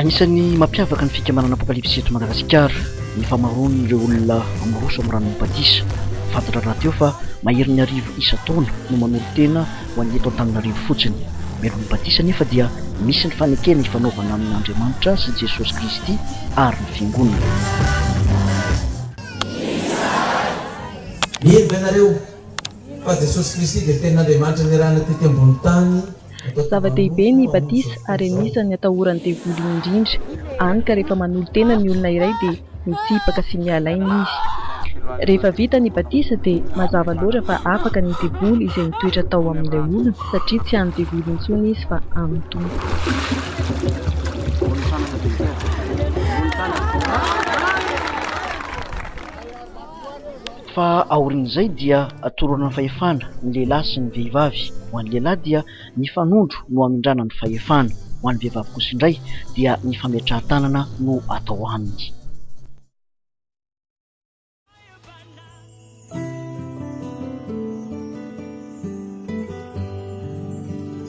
Anisan'ny mampiavaka ny fikamarana apokalipsy eto Madagasikara ny famaroan'ireo olona amoroso amin'ny rano mipatisa. Fantatra raha teo fa mahery ny arivo isa-taona no manolo tena ho an'ny eto Antananarivo fotsiny. Mero mipatisa nefa dia misy ny fanekena ifanaovana amin'ny Andriamanitra sy Jesosy Kristy ary ny fiangonana. Mihevy ianareo fa Jesosy Kristy dia ten'Andriamanitra nirahana teto ambony tany. Zava-dehibe ny batisa ary anisan'ny atahoran'ny devoly indrindra. Hany ka rehefa manolo tena ny olona iray dia mitsipaka sy mialaina izy. Rehefa vita ny batisa dia mazava loatra fa afaka ny devoly izay mitoetra tao amin'ilay olona satria tsy any devoly intsony izy fa any tompo. Fa aorian'izay dia atorana ny fahefana ny lehilahy sy ny vehivavy. Ho an'ny lehilahy dia ny fanondro no hamindrana ny fahefana. Ho an'ny vehivavy kosa indray dia ny fametrahan-tanana no atao aminy.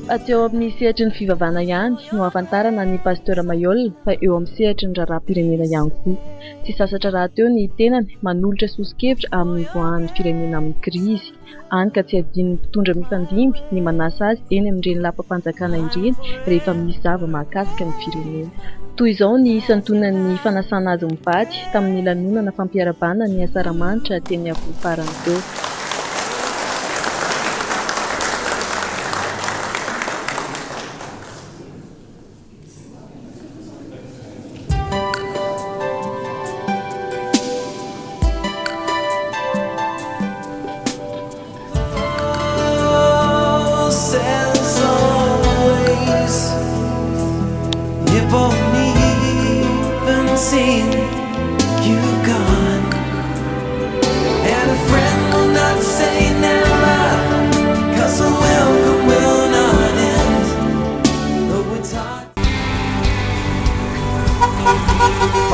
Ateo amin'ny sehatry ny fivavahana ihany no ahafantarana ny pasteur Mayol fa eo amin'ny sehatry ny raharaham-pirenena ihany koa. Tsy sasatra raha teo ny tenany manolotra sosikevitra amin'ny voahan'ny firenena amin'ny krizy. Hany ka tsy adino ny mpitondra mifandimby ny manasa azy eny amin'ireny lapa-panjakana ireny rehefa misy zava mahakasika ny firenena. Toy izao ny isantonan'ny fanasana azy mivady tamin'ny lanonana fampiarabana ny Asaramanitra teny Avofarany teo.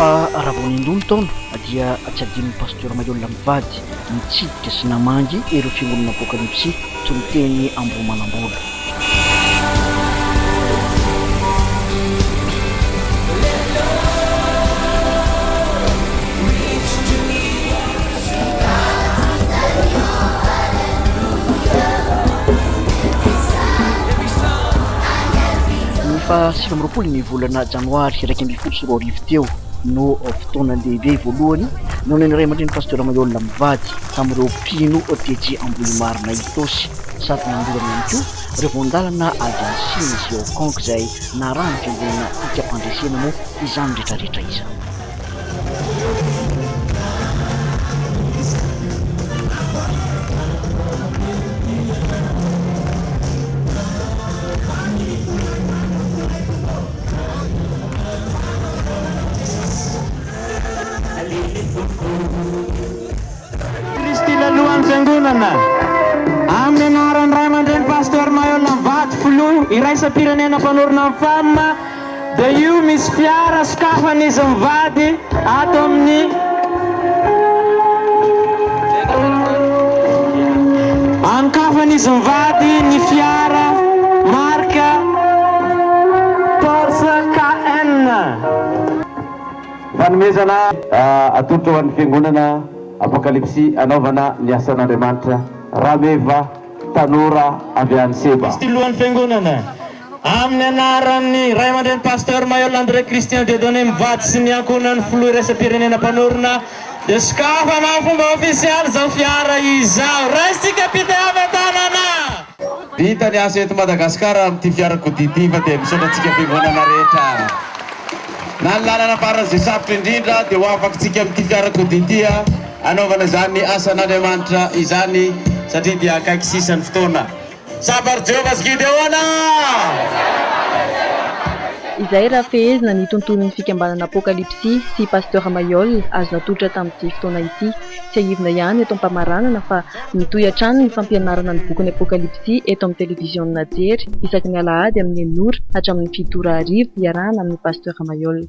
Fa raha vao nindony taona dia tsy adinon'ny pasteur Mayol mivady mitsidika sy namangy ireo fiangonana apokalipsy toy ny teny Ambohimanambola. Fa 20 ny volana janoary 2024 teo no fotoana lehibe voalohany no neniray aman-dreny pasteur Mayol mivady tamin'ireo mpino TJ Ambohimarina Itosy sady nandolana ihany koa ireo voandalana Aljansina sy Hong izay narahany fiangonana ikam-pandresena moa izany rehetrarehetra izany. Fiangonana amin'ny anaran'ny ray aman-dreny pasteur Mayol mivady filoha iraisam-pirenena mpanorona amin'ny fama dia io misy fiara sokafan'izy mivady ato amin'ny ankafan'izy mivady ny fiara marka Porsche KN. Fanomezana atolotra ho an'ny fiangonana apokalipsy anaovana ny asan'Andriamanitra Rameva Tanora avy any Seba. Lohan'ny fiangonana amin'ny anaran'ny ray aman-dreny pasteur Mayol André Christian Dieudonné mivady sy ny ankonan'ny filoha iraisam-pirenena mpanorona dia sokafa amin'ny fomba ofisialy zao fiara izao. Raisitsika pitiava tanana. Vita ny asa eto Madagasikara amin'ity fiarakodia dia misaotratsika fiangonana rehetra. Na ny lalana faran'izay sarotra indrindra dia ho afakintsika amin'ity fiarakodia anaovana izany asan'Andriamanitra izany satria dia akaiky sisan'ny fotoana. Sabary Jehovah's Gideona! Izay raha fehezina ny tontolon'ny fikambanana apokalipsy sy pasteur Mayol azo natolotra tamin'ity fotoana ity. Tsy ahivina ihany eto am-pamaranana fa mitohy hatrany ny fampianarana ny bokin'ny apokalipsy eto amin'ny televiziona jery isaky ny alahady amin'ny 9 hatramin'ny 7 arivo iarahana amin'ny pasteur Mayol.